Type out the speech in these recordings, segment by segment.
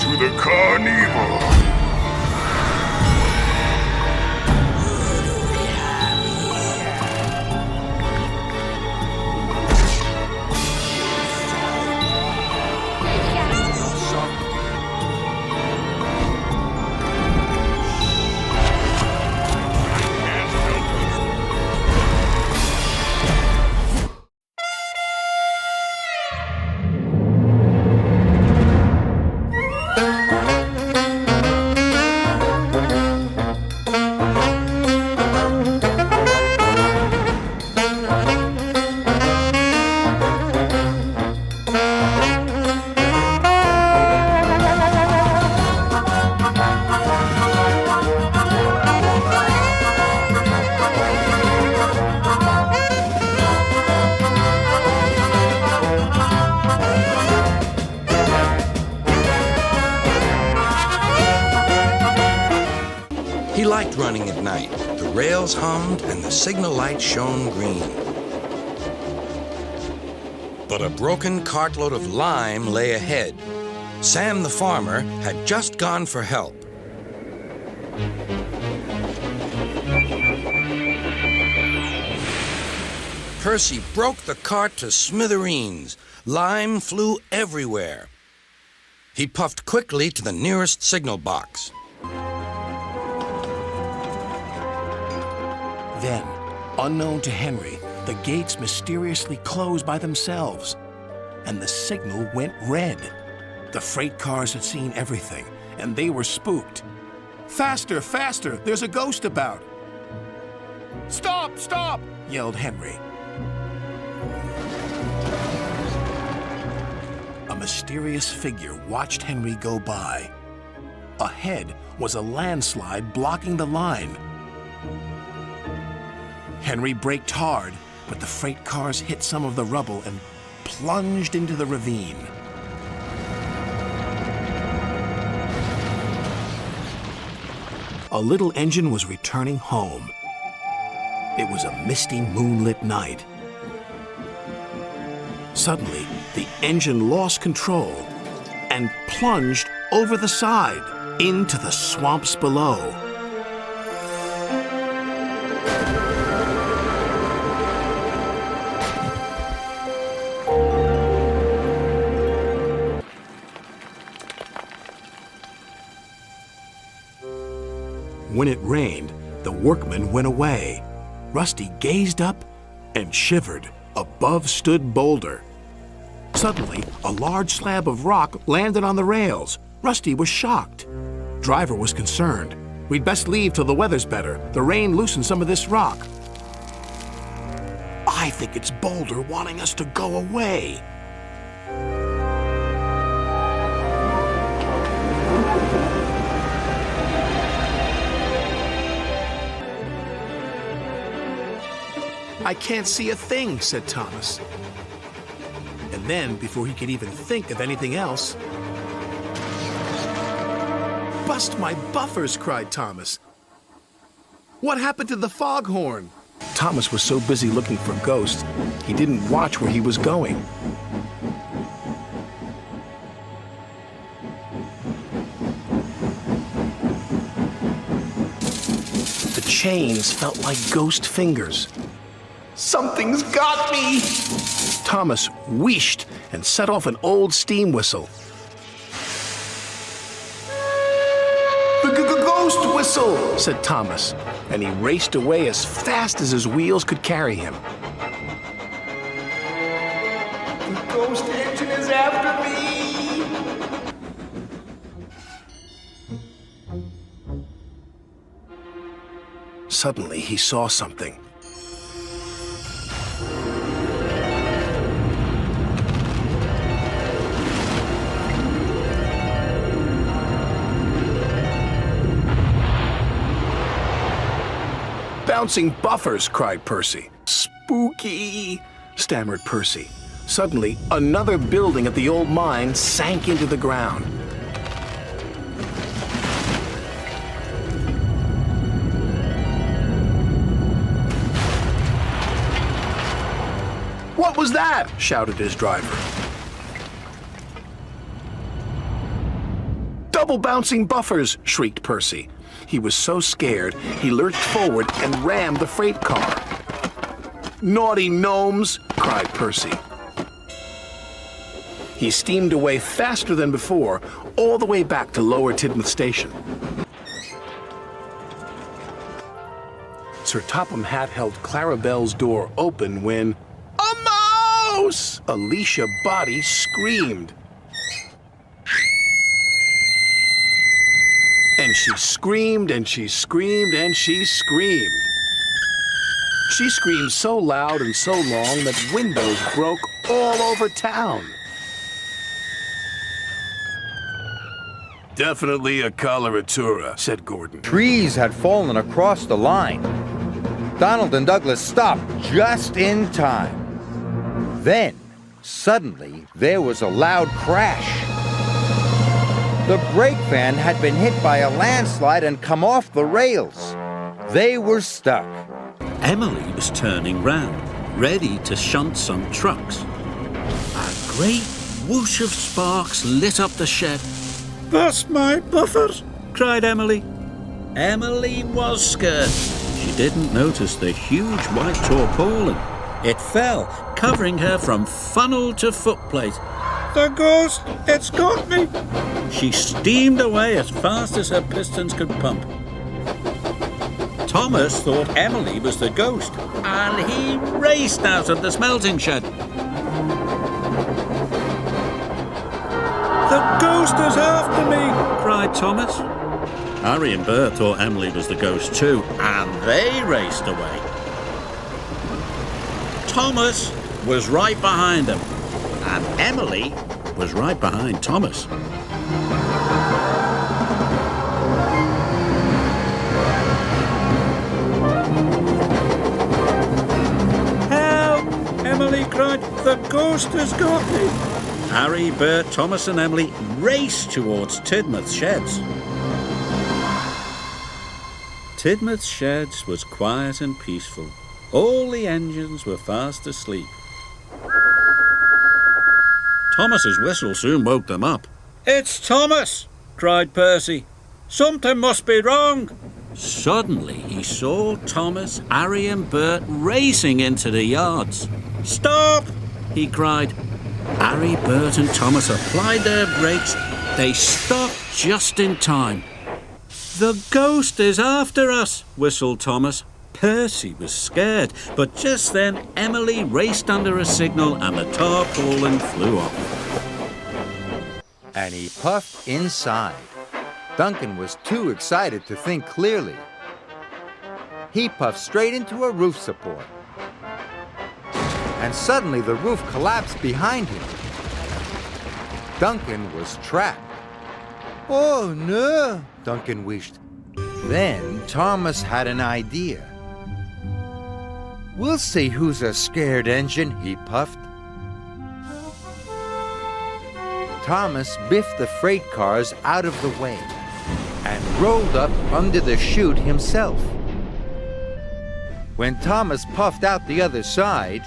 to the carnival. He liked running at night. The rails hummed and the signal light shone green. But a broken cartload of lime lay ahead. Sam the farmer had just gone for help. Percy broke the cart to smithereens. Lime flew everywhere. He puffed quickly to the nearest signal box. Then, unknown to Henry, the gates mysteriously closed by themselves, and the signal went red. The freight cars had seen everything, and they were spooked. "Faster, faster! There's a ghost about!" "Stop, stop!" yelled Henry. A mysterious figure watched Henry go by. Ahead was a landslide blocking the line. Henry braked hard, but the freight cars hit some of the rubble and plunged into the ravine. A little engine was returning home. It was a misty, moonlit night. Suddenly, the engine lost control and plunged over the side into the swamps below. When it rained, the workmen went away. Rusty gazed up and shivered. Above stood Boulder. Suddenly, a large slab of rock landed on the rails. Rusty was shocked. Driver was concerned. "We'd best leave till the weather's better. The rain loosened some of this rock." "I think it's Boulder wanting us to go away." "I can't see a thing," said Thomas. And then, before he could even think of anything else, "Bust my buffers!" cried Thomas. "What happened to the foghorn?" Thomas was so busy looking for ghosts, he didn't watch where he was going. The chains felt like ghost fingers. "Something's got me!" Thomas wheeshed and set off an old steam whistle. "The ghost whistle!" said Thomas, and he raced away as fast as his wheels could carry him. "The ghost engine is after me!" Suddenly, he saw something. "Bouncing buffers!" cried Percy. "Spooky!" stammered Percy. Suddenly, another building at the old mine sank into the ground. "What was that?" shouted his driver. Double bouncing buffers, shrieked Percy. He was so scared, he lurched forward and rammed the freight car. Naughty gnomes, cried Percy. He steamed away faster than before, all the way back to Lower Tidmouth Station. Sir Topham Hatt held Clarabelle's door open when... A mouse! Alicia Body screamed. And she screamed, and she screamed, and she screamed. She screamed so loud and so long that windows broke all over town. Definitely a coloratura, said Gordon. Trees had fallen across the line. Donald and Douglas stopped just in time. Then, suddenly, there was a loud crash. The brake van had been hit by a landslide and come off the rails. They were stuck. Emily was turning round, ready to shunt some trucks. A great whoosh of sparks lit up the shed. "Burst my buffers!" cried Emily. Emily was scared. She didn't notice the huge white tarpaulin. It fell, covering her from funnel to footplate. "The ghost! It's got me!" She steamed away as fast as her pistons could pump. Thomas thought Emily was the ghost, and he raced out of the smelting shed. "The ghost is after me!" cried Thomas. Harry and Bert thought Emily was the ghost too, and they raced away. Thomas was right behind them, and Emily was right behind Thomas. "Help!" Emily cried. "The ghost has got me!" Harry, Bert, Thomas and Emily raced towards Tidmouth Sheds. Tidmouth Sheds was quiet and peaceful. All the engines were fast asleep. Thomas's whistle soon woke them up. "It's Thomas!" cried Percy. "Something must be wrong." Suddenly he saw Thomas, Harry and Bert racing into the yards. "Stop!" he cried. Harry, Bert and Thomas applied their brakes. They stopped just in time. "The ghost is after us," whistled Thomas. Percy was scared, but just then Emily raced under a signal and the tarpaulin flew off. And he puffed inside. Duncan was too excited to think clearly. He puffed straight into a roof support. And suddenly the roof collapsed behind him. Duncan was trapped. "Oh no," Duncan wished. Then Thomas had an idea. "We'll see who's a scared engine," he puffed. Thomas biffed the freight cars out of the way and rolled up under the chute himself. When Thomas puffed out the other side,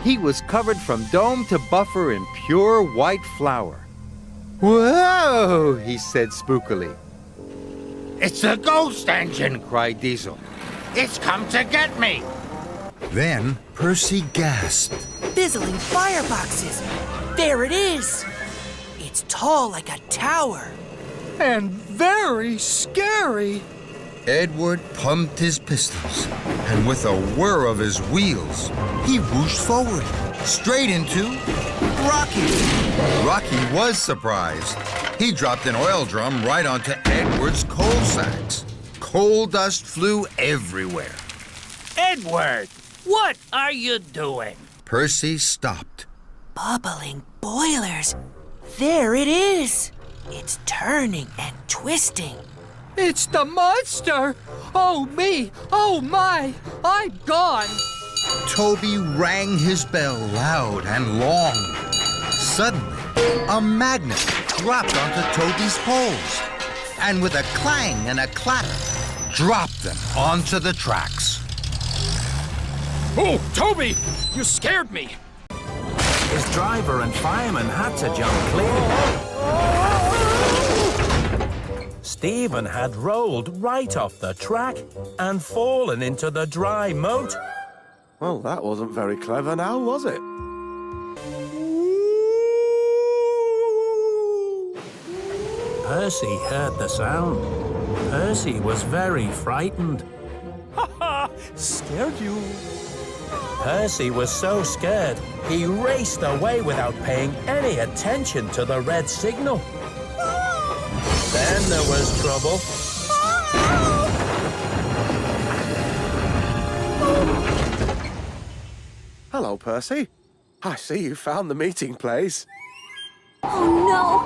he was covered from dome to buffer in pure white flour. "Whoa!" he said spookily. "It's the ghost engine!" cried Diesel. "It's come to get me!" Then Percy gasped. Fizzling fireboxes! There it is! It's tall like a tower. And very scary. Edward pumped his pistols, and with a whir of his wheels, he whooshed forward, straight into Rocky. Rocky was surprised. He dropped an oil drum right onto Edward's coal sacks. Coal dust flew everywhere. Edward, what are you doing? Percy stopped. Bubbling boilers. There it is. It's turning and twisting. It's the monster. Oh me, oh my, I'm gone. Toby rang his bell loud and long. Suddenly, a magnet dropped onto Toby's poles, and with a clang and a clatter, dropped them onto the tracks. Oh, Toby! You scared me! His driver and fireman had to jump clear. Stephen had rolled right off the track and fallen into the dry moat. Well, that wasn't very clever now, was it? Percy heard the sound. Percy was very frightened. Ha ha! Scared you. Percy was so scared, he raced away without paying any attention to the red signal. Then there was trouble. Hello, Percy. I see you found the meeting place. Oh no!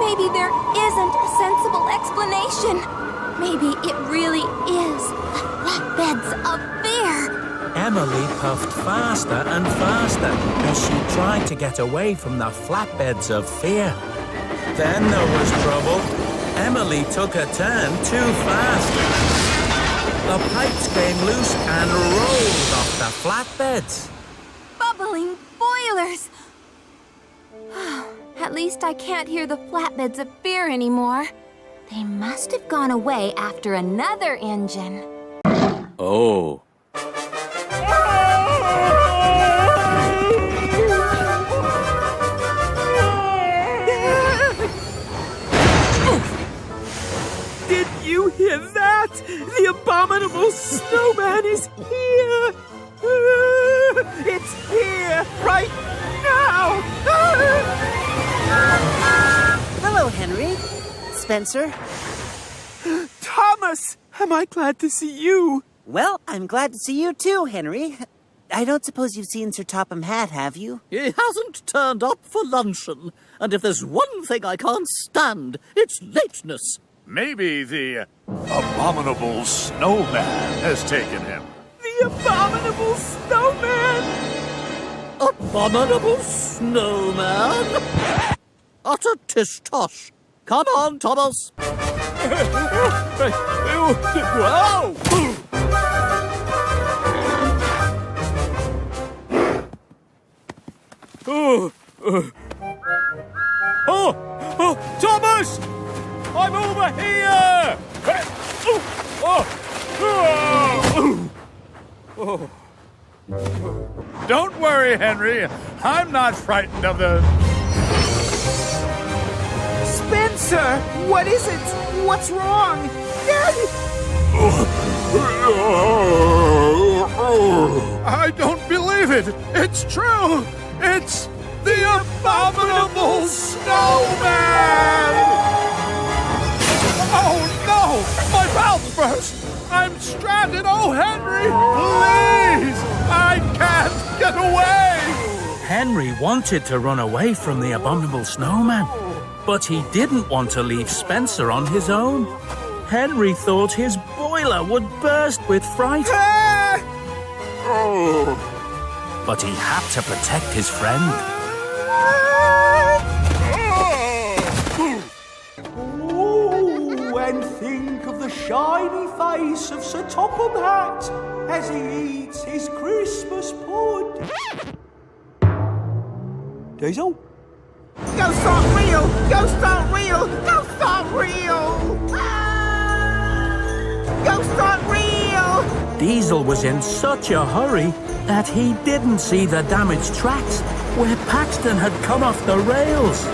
Maybe there isn't a sensible explanation. Maybe it really is the flatbeds of fear. Emily puffed faster and faster as she tried to get away from the flatbeds of fear. Then there was trouble. Emily took a turn too fast. The pipes came loose and rolled off the flatbeds. Bubbling boilers! At least I can't hear the flatbeds of fear anymore. They must have gone away after another engine. Oh. Did you hear that? The abominable snowman is here! It's here, right now! Hello, Henry. Spencer. Thomas! Am I glad to see you? Well, I'm glad to see you too, Henry. I don't suppose you've seen Sir Topham Hatt, have you? He hasn't turned up for luncheon, and if there's one thing I can't stand, it's lateness. Maybe the abominable snowman has taken him. The abominable snowman! Abominable snowman? Utter tish-tosh. Come on, Thomas. Oh, Thomas! I'm over here! Don't worry, Henry. I'm not frightened of the... Spencer! What is it? What's wrong? I don't believe it! It's true! It's the abominable snowman! Oh no! My valve burst! I'm stranded! Oh, Henry! Please! I can't get away! Henry wanted to run away from the abominable snowman, but he didn't want to leave Spencer on his own. Henry thought his boiler would burst with fright. But he had to protect his friend. Oh, and think of the shiny face of Sir Topham Hatt as he eats his Christmas pud. Diesel? Ghosts aren't real! Ghosts aren't real! Ghosts aren't real! Ghosts aren't real! Diesel was in such a hurry that he didn't see the damaged tracks where Paxton had come off the rails.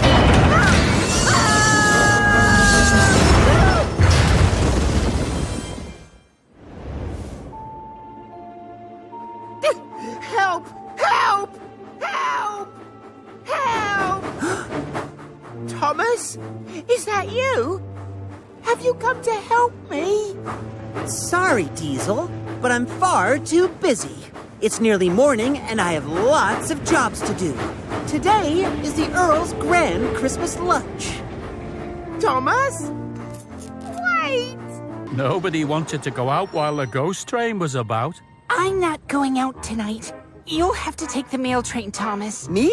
Help! Help! Help! Help! Thomas? Is that you? Have you come to help me? Sorry, Diesel, but I'm far too busy. It's nearly morning, and I have lots of jobs to do. Today is the Earl's grand Christmas lunch. Thomas? Wait! Nobody wanted to go out while the ghost train was about. I'm not going out tonight. You'll have to take the mail train, Thomas. Me?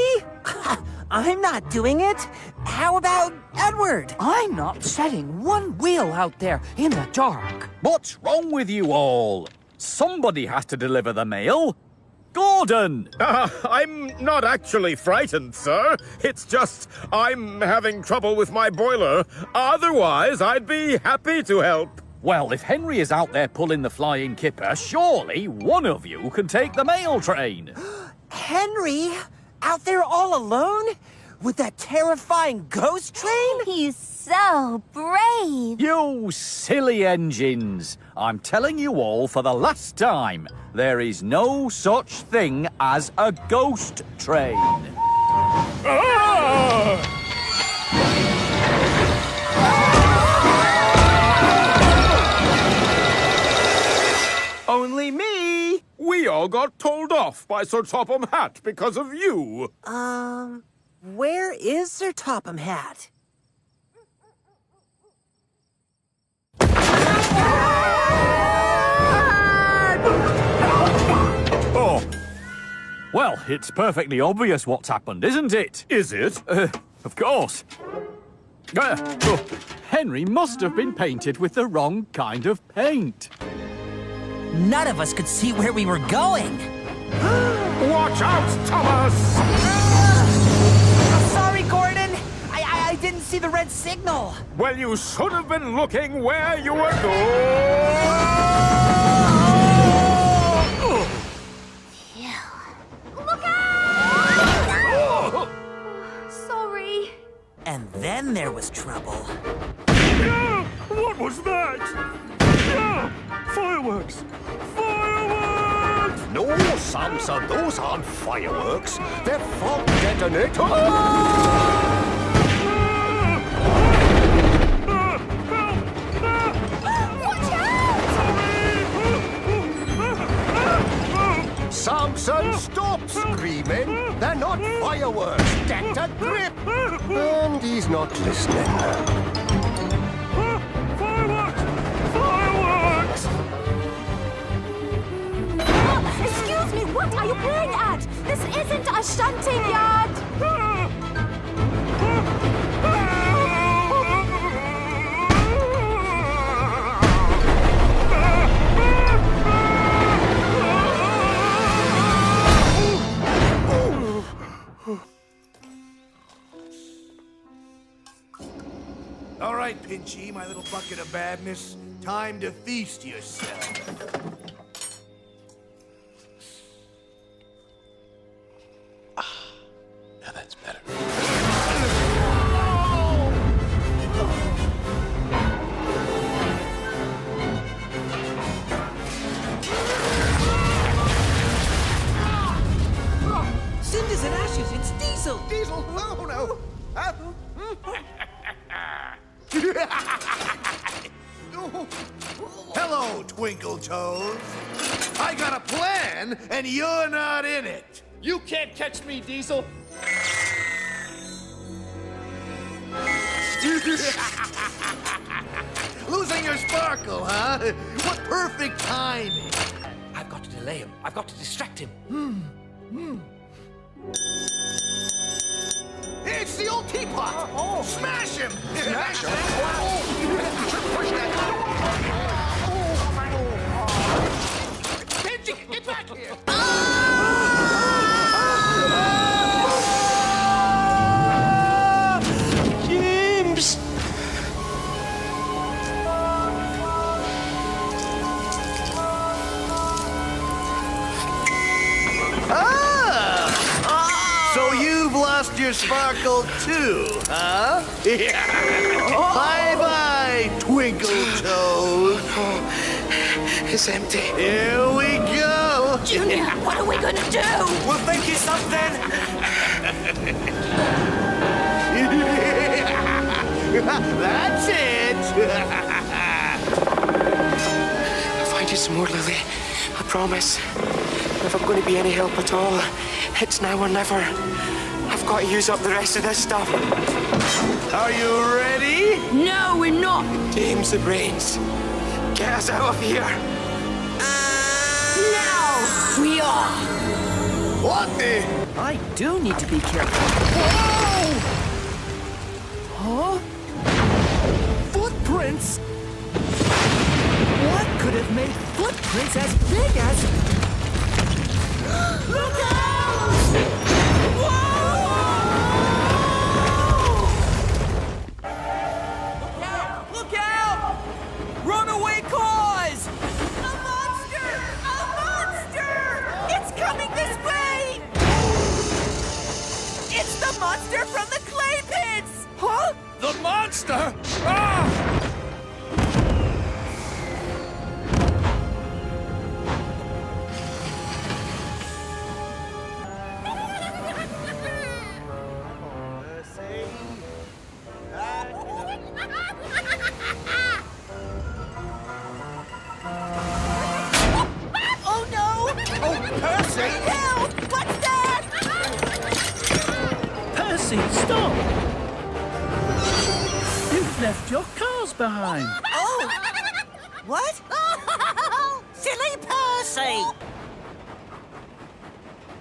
I'm not doing it. How about Edward? I'm not setting one wheel out there in the dark. What's wrong with you all? Somebody has to deliver the mail. Gordon! I'm not actually frightened, sir. It's just I'm having trouble with my boiler. Otherwise, I'd be happy to help. Well, if Henry is out there pulling the flying kipper, surely one of you can take the mail train. Henry? Out there all alone? With that terrifying ghost train? He's so brave. You silly engines! I'm telling you all for the last time, there is no such thing as a ghost train. Only me. We all got told off by Sir Topham Hatt because of you. Where is Sir Topham Hatt? Oh. Well, it's perfectly obvious what's happened, isn't it? Is it? Of course. Henry must have been painted with the wrong kind of paint. None of us could see where we were going. Watch out, Thomas! Sorry, Gordon. I didn't see the red signal. Well, you should have been looking where you were going. Look out! Sorry. And then there was trouble. What was that? Fireworks! Fireworks! No, Samson, those aren't fireworks. They're fog detonators. Samson, stop screaming. They're not fireworks. Get a grip. And he's not listening. Excuse me, what are you playing at? This isn't a shunting yard. All right, Pinchy, my little bucket of badness. Time to feast yourself. Now that's better. Cinders and ashes, it's Diesel! Diesel, oh no! Hello, Twinkle Toes. I got a plan, and you're not in it. You can't catch me, Diesel. Losing your sparkle, huh? What perfect timing. I've got to delay him. I've got to distract him. It's the old teapot! Smash him! Smash him? Pinchy, get back here! James! So you've lost your sparkle too, huh? Bye-bye, Twinkle Toes. It's empty. Here we go. Junior, what are we gonna do? We'll think of something. That's it. I'll find you some more, Lily. I promise. If I'm going to be any help at all, it's now or never. I've got to use up the rest of this stuff. Are you ready? No, we're not. James the Brains, get us out of here. Now we are. What the? I do need to be careful. Huh? Footprints? What could have made footprints as big as... Look out! Whoa! Look out! Runaway cause! A monster! A monster! It's coming this way! It's the monster from the clay pits! Huh? The monster! Ah! Oh no! Oh, Percy! Help! What's that? Percy, stop! You've left your cars behind. Oh! What? Silly Percy!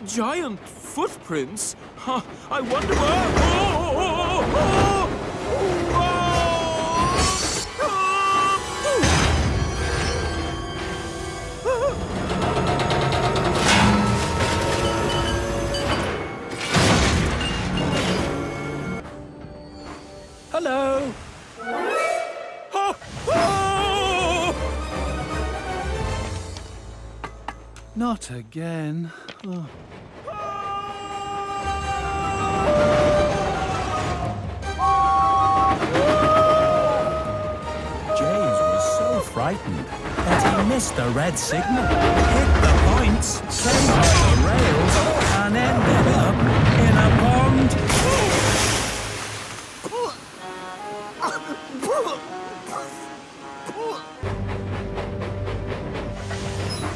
Giant footprints? Huh, I wonder where... Hello? Not again. Oh. James was so frightened that he missed the red signal, hit the points, came off the rails, and ended up in a pond.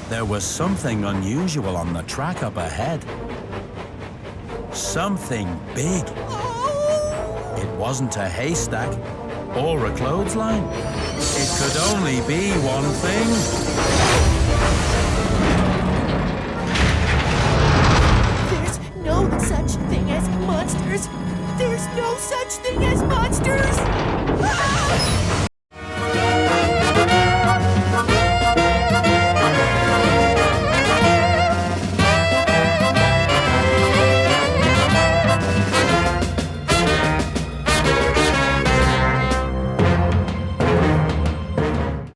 There was something unusual on the track up ahead. Something big. It wasn't a haystack or a clothesline. It could only be one thing.